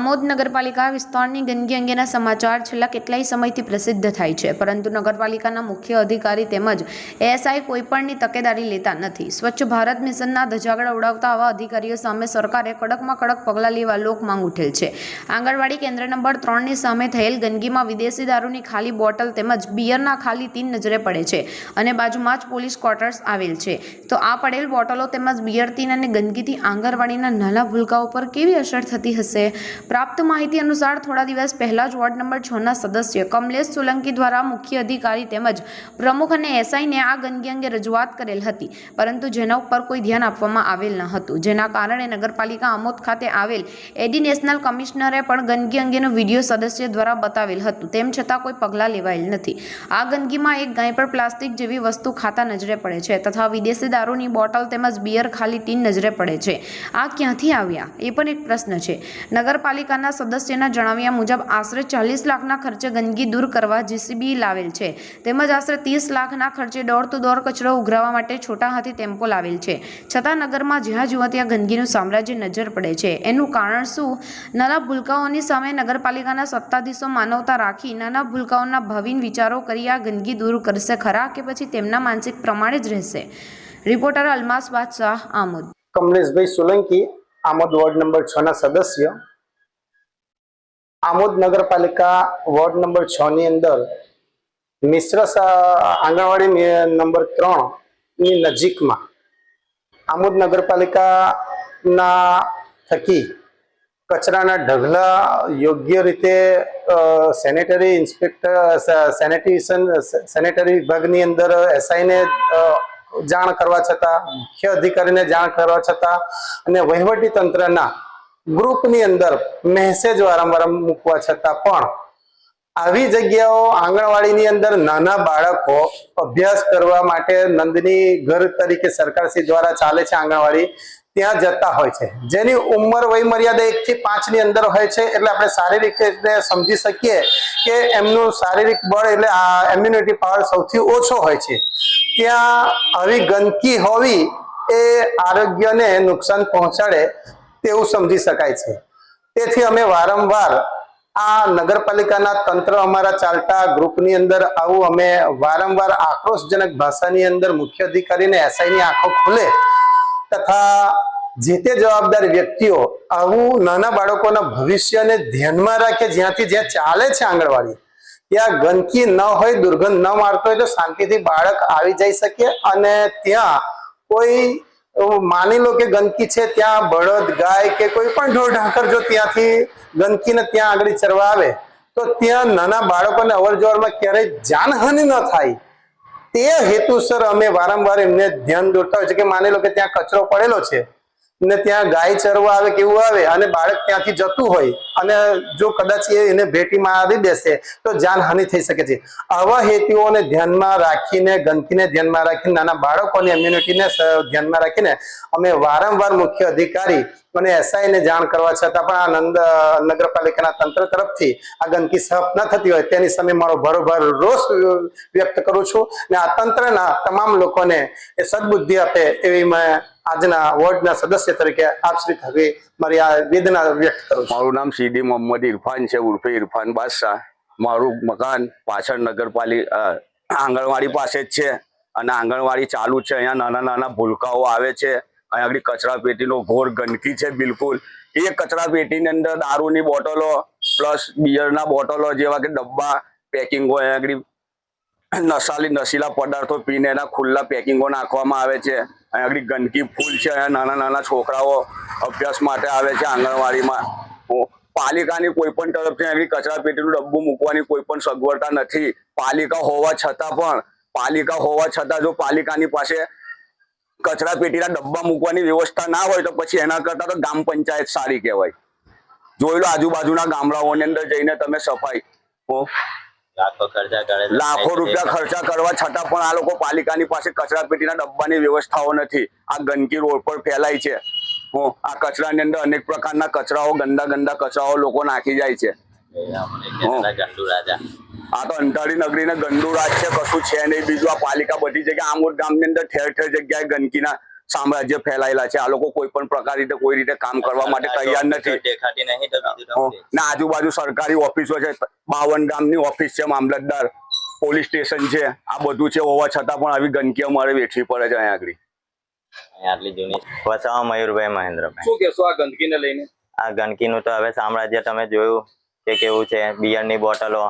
આમોદ નગરપાલિકા વિસ્તારની ગંદકી અંગેના સમાચાર છેલ્લા કેટલાય સમયથી પ્રસિદ્ધ થાય છે, પરંતુ નગરપાલિકાના મુખ્ય અધિકારી તેમજ એએસઆઈ કોઈપણની તકેદારી લેતા નથી. સ્વચ્છ ભારત મિશનના ધજાગરા ઉડાવતા આવા અધિકારીઓ સામે સરકારે કડકમાં કડક પગલાં લેવા લોકમાંગ ઉઠેલ છે. આંગણવાડી કેન્દ્ર નંબર 3ની સામે થયેલ ગંદકીમાં વિદેશી દારૂની ખાલી બોટલ તેમજ બિયરના ખાલી ટીન નજરે પડે છે અને બાજુમાં જ પોલીસ ક્વાર્ટર્સ આવેલ છે. તો આ પડેલ બોટલો તેમજ બિયર ટીન અને ગંદકીથી આંગણવાડીના નાના ભૂલકાઓ પર કેવી અસર થતી હશે? પ્રાપ્ત માહિતી અનુસાર થોડા દિવસ પહેલા જ વોર્ડ નંબર 6ના સદસ્ય કમલેશ સોલંકી દ્વારા મુખ્ય અધિકારી તેમજ પ્રમુખ અને એસઆઈને આ ગંદકી અંગે રજૂઆત કરેલ હતી, પરંતુ જેના ઉપર કોઈ ધ્યાન આપવામાં આવેલ ન હતું, જેના કારણે નગરપાલિકા આમોદ ખાતે આવેલ એડિશનલ કમિશનરે પણ ગંદકી અંગેનો વિડીયો સદસ્ય દ્વારા બતાવેલ હતું, તેમ છતાં કોઈ પગલાં લેવાયેલ નથી. આ ગંદકીમાં એક ગાય પર પ્લાસ્ટિક જેવી વસ્તુ ખાતા નજરે પડે છે તથા વિદેશી દારૂની બોટલ તેમજ બિયર ખાલી ટીન નજરે પડે છે. આ ક્યાંથી આવ્યા એ પણ એક પ્રશ્ન છે. નગરપાલિકાના સદસ્યના જણાવ્યા મુજબ આશરે 40 લાખના ખર્ચે ગંદકી દૂર કરવા જેસીબી લાવેલ છે તેમજ આશરે 30 લાખના ખર્ચે ડોર ટુ ડોર કચરો ઉઘરાવવા માટે છોટા હાથી ટેમ્પો લાવેલ છે, છતાં નગરમાં જ્યાં જુઓ ત્યાં ગંદકીનું સામ્રાજ્ય નજર પડે છે. એનું કારણ શું? નાના ભૂલકાઓની સામે નગરપાલિકાના સત્તાધીશો માનવતા રાખી નાના ભૂલકાઓના ભાવિન વિચારો કરી આ ગંદકી દૂર કરશે ખરા કે પછી તેમના માનસિક પ્રમાણે જ રહેશે? રિપોર્ટર અલમાસ બાદશાહ, આમોદ. કમલેશભાઈ સોલંકી, આમોદ વોર્ડ નંબર 6ના સદસ્ય. આમોદ નગરપાલિકા વોર્ડ નંબર 6ની અંદર મિશ્ર આંગણવાડી નંબર 3ની નજીકમાં આમોદ નગરપાલિકાના થકી કચરાના ઢગલા યોગ્ય રીતે સેનેટરી ઇન્સ્પેક્ટર સેનેટરી વિભાગની અંદર એસઆઈને જાણ કરવા છતાં, મુખ્ય અધિકારીને જાણ કરવા છતાં અને વહીવટી તંત્રના ગ્રુપની અંદર મેસેજ વારંવાર મૂકવા છતાં પણ આવી જગ્યાઓ આંગણવાડીની અંદર નાના બાળકો અભ્યાસ કરવા માટે નંદની ઘર તરીકે સરકારશ્રી દ્વારા ચાલે છે આંગણવાડી, ત્યાં જતા હોય છે, જેની ઉંમર વય મર્યાદા 1 થી 5ની અંદર હોય છે. એટલે આપણે શારીરિક રીતે સમજી શકીએ કે એમનું શારીરિક બળ એટલે ઇમ્યુનિટી પાવર સૌથી ઓછો હોય છે. ત્યાં આવી ગંદકી હોવી એ આરોગ્યને નુકસાન પહોંચાડે તેવું સમજી શકાય છે. તેથી અમે વારંવાર આ નગરપાલિકાના તંત્ર અમારા ચાલતા ગ્રુપની અંદર આવું અમે વારંવાર આક્રોશજનક ભાષાની અંદર મુખ્ય અધિકારીને એસઆઈની આંખો ખુલે તથા જે તે જવાબદાર વ્યક્તિઓ આવું નાના બાળકોના ભવિષ્યને ધ્યાનમાં રાખે, જ્યાંથી જ્યાં ચાલે છે આંગણવાડી ત્યાં ગંદકી ન હોય, દુર્ગંધ ન મારતો હોય તો શાંતિથી બાળક આવી જઈ શકે અને ત્યાં કોઈ માની લો કે ગંદકી છે, ત્યાં બળદ, ગાય કે કોઈ પણ ઢોર ઢાંખર જો ત્યાંથી ગંદકીને ત્યાં આગળ ચરવા આવે તો ત્યાં નાના બાળકોને અવર જવરમાં ક્યારેય જાનહાનિ ન થાય તે હેતુસર અમે વારંવાર એમને ધ્યાન દોરતા હોય છે કે માની લો કે ત્યાં કચરો પડેલો છે ને ત્યાં ગાય ચરવા આવે કે એવું આવે અને બાળક ત્યાંથી જતું હોય અને જો કદાચ એને ભેટી મારી દેશે તો જાનહાનિ થઈ શકે છે. આવા હેતુઓને ધ્યાનમાં રાખીને, ગંદકીને ધ્યાનમાં રાખીને, નાના બાળકોની ઇમ્યુનિટીને ધ્યાનમાં રાખીને અમે વારંવાર મુખ્ય અધિકારી અને એસઆઈને જાણ કરવા છતાં પણ આ નગરપાલિકાના તંત્ર તરફથી આ ગંદકી સાફ ન થતી હોય તેની સામે મારો ભરોભર રોષ વ્યક્ત કરું છું અને આ તંત્રના તમામ લોકોને એ સદબુદ્ધિ આપે એવી મેં આજના વોર્ડના સદસ્ય તરીકે આપ શ્રી થકી મારી આ વેદના વ્યક્ત કરું છું. મારું નામ સીડી મોહમ્મદ ઇરફાન છે, ઉર્ફે ઇરફાન બાદશાહ. મારું મકાન પાછળ નગરપાલિકા આંગણવાડી પાસે જ છે અને આંગણવાડી ચાલુ છે. અહીંયા નાના નાના ભૂલકાઓ આવે છે. અહીંયા આગળ કચરા પેટીનો ઘોર ગંદકી છે બિલકુલ. એ કચરા પેટીની અંદર દારૂની બોટલો પ્લસ બિયરના બોટલો જેવા કે ડબ્બા પેકિંગો, અહીંયા આગળ નશીલા પદાર્થો પીને એના ખુલ્લા પેકિંગો નાખવામાં આવે છે. અહીંયા આગળ ગંદકી ફૂલ છે. અહીંયા નાના નાના છોકરાઓ અભ્યાસ માટે આવે છે આંગણવાડીમાં. પાલિકાની કોઈ પણ તરફથી આગળ કચરા પેટીનું ડબ્બું મૂકવાની કોઈ પણ સગવડતા નથી. પાલિકા હોવા છતાં જો પાલિકાની પાસે કચરા પેટીના ડબ્બા મૂકવાની વ્યવસ્થા ના હોય તો પછી એના કરતા તો ગ્રામ પંચાયત સારી કહેવાય. જોઈ લો આજુબાજુના ગામડાઓની અંદર જઈને તમે સફાઈ લાખો રૂપિયા ખર્ચા કરવા છતાં પણ આ લોકો પાલિકાની પાસે કચરા પેટીના ડબ્બાની વ્યવસ્થાઓ નથી. આ ગંદકી રોડ પર ફેલાય છે. આ કચરાની અંદર અનેક પ્રકારના કચરાઓ, ગંદા કચરાઓ લોકો નાખી જાય છે. આ તો અંધારી નગરીને ગંદુ રાજ છે, કશું છે નહીં. બીજું આ પાલિકા બધી જગ્યાએ આમોદ ગામની અંદર ઠેર ઠેર જગ્યાએ ગંદકીના સામ્રાજ્ય ફેલાયેલા છે. આ લોકો કોઈ પણ પ્રકાર રીતે કોઈ રીતે કામ કરવા માટે તૈયાર નથી. દેખાતી નહીં તો બીજું તો ને આજુબાજુ સરકારી ઓફિસો છે, 52 ગામની ઓફિસ છે, મામલતદાર, પોલીસ સ્ટેશન છે, આ બધું છે, હોવા છતાં પણ આવી ગંદકી અમારે વેઠવી પડે છે અહીંયા આગળ. અહીંયા આટલી જૂની વસાવા મયુરભાઈ મહેન્દ્રભાઈ. શું કહેશો આ ગંદકીને લઈને? આ ગંદકીનું તો હવે સામ્રાજ્ય તમે જોયું કે કેવું છે. બિયરની બોટલો,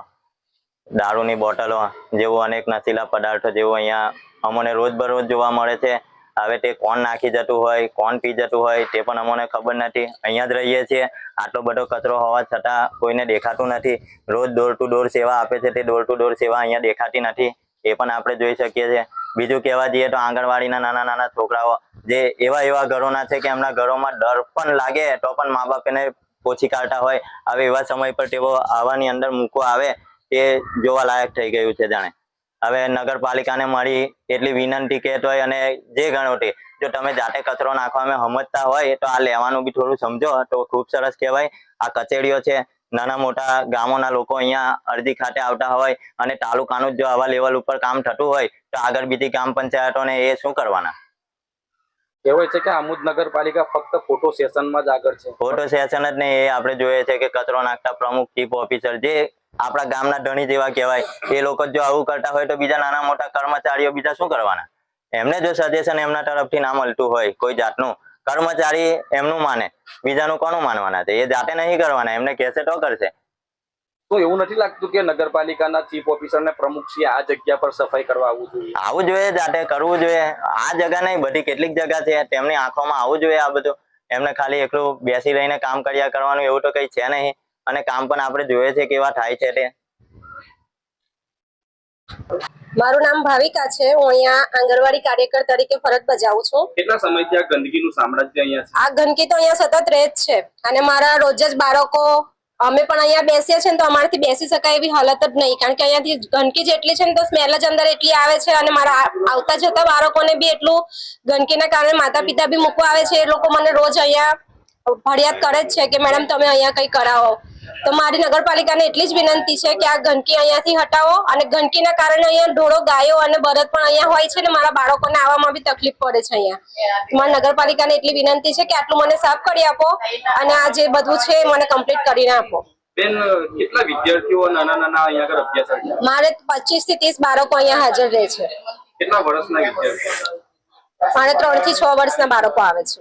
દારૂની બોટલો જેવું અનેક નશીલા પદાર્થો જેવું અહીંયા અમને રોજબરોજ જોવા મળે છે. હવે તે કોણ નાખી જતું હોય, કોણ પી જતું હોય તે પણ અમને ખબર નથી. અહીંયા જ રહીએ છીએ, આટલો બધો કચરો હોવા છતાં કોઈને દેખાતું નથી. રોજ ડોર ટુ ડોર સેવા આપે છે, તે ડોર ટુ ડોર સેવા અહીંયા દેખાતી નથી, એ પણ આપણે જોઈ શકીએ છીએ. બીજું કહેવા જઈએ તો આંગણવાડીના નાના નાના છોકરાઓ જે એવા ઘરોના છે કે એમના ઘરોમાં ડર પણ લાગે તો પણ મા બાપ એને પોછી કાઢતા હોય. હવે એવા સમય પર તેઓ આવાની અંદર મૂકવા આવે તે જોવા લાયક થઈ ગયું છે જાણે. હવે નગરપાલિકાને મળી એટલી વિનંતી કહેતો હોય અને જે ગણો તે જો તમે જાતે કચરો નાખવામાં સમજતા હોય તો આ લેવાનું બી થોડું સમજો તો ખૂબ સરસ કહેવાય. આ કચેરીઓ છે, નાના મોટા ગામોના લોકો અહીંયા અરજી ખાતે આવતા હોય અને તાલુકાનું જો આવા લેવલ ઉપર કામ થતું હોય તો આગળ બીજી ગ્રામ પંચાયતોને એ શું કરવાના? કહેવાય છે કે આમોદ નગરપાલિકા ફક્ત ફોટો સેશનમાં જ આગળ છે. ફોટો સેશન જ નહીં, એ આપણે જોઈએ છે કે કચરો નાખતા પ્રમુખ, ચીફ ઓફિસર જે આપણા ગામના ધણી જેવા કહેવાય એ લોકો જો આવું કરતા હોય તો બીજા નાના મોટા કર્મચારીઓ બીજા શું કરવાના? એમને જો સજેશન એમના તરફથી ના મળતું હોય કોઈ જાતનું, કર્મચારી એમનું માને, બીજાનું કોનું માનવાના છે? એ જાતે નહીં કરવાના, એમને કહેશે તો કરશે. તો એવું નથી લાગતું કે નગરપાલિકાના ચીફ ઓફિસર ને પ્રમુખશ્રી આ જગ્યા પર સફાઈ કરવા આવવું જોઈએ? આવું જોઈએ, જાતે કરવું જોઈએ. આ જગ્યા નહીં, બધી કેટલીક જગ્યા છે, તેમની આંખોમાં આવવું જોઈએ આ બધું. એમને ખાલી એકલું બેસી રહીને કામ કર્યા કરવાનું એવું તો કઈ છે નહીં, અને કામ પણ આપણે જોઈએ છે કેવા થાય છે તે. મારું નામ ભાવિકા છે, હું અહીંયા આંગણવાડી કાર્યકર તરીકે ફરજ બજાવું છું. કેટલા સમયથી આ ગંદકીનું સામ્રાજ્ય અહીંયા છે? આ ગંદકી તો અહીંયા સતત રહે જ છે, અને મારા રોજ જ બાળકો, અમે પણ અહીંયા બેસીએ છીએ ને તો અમારાથી બેસી શકાય એવી હાલત જ નહીં, કારણ કે અહીંયાથી ગંદકી જેટલી છે ને તો સ્મેલ જ અંદર એટલી આવે છે. અને મારા આવતા જતા બાળકોને બી એટલું ગંદકીના કારણે માતા પિતા બી મૂકવા આવે છે, એ લોકો મને રોજ અહીંયા ફરિયાદ કરે જ છે કે મેડમ તમે અહીંયા કંઈ કરાવો. તો મારી નગરપાલિકાને એટલી જ વિનંતી છે કે આ ગંદકી અહીંયાથી હટાવો, અને ગંદકીના કારણે અહીંયા ઢોરો, ગાયો અને બળદ પણ અહીંયા હોય છે ને મારા બાળકોને આવવામાં બી તકલીફ પડે છે અહીંયા. મારી નગરપાલિકાને એટલી વિનંતી છે કે આટલું મને સાફ કરી આપો અને આ જે બધું છે મને કમ્પ્લીટ કરીને આપો. બેન, કેટલા વિદ્યાર્થીઓ નાના નાના અહીંયા આગળ અભ્યાસ કરે છે? મારે 25 થી 30 બાળકો અહીંયા હાજર રહે છે. કેટલા વર્ષના વિદ્યાર્થીઓ? મારે 3 થી 6 વર્ષના બાળકો આવે છે.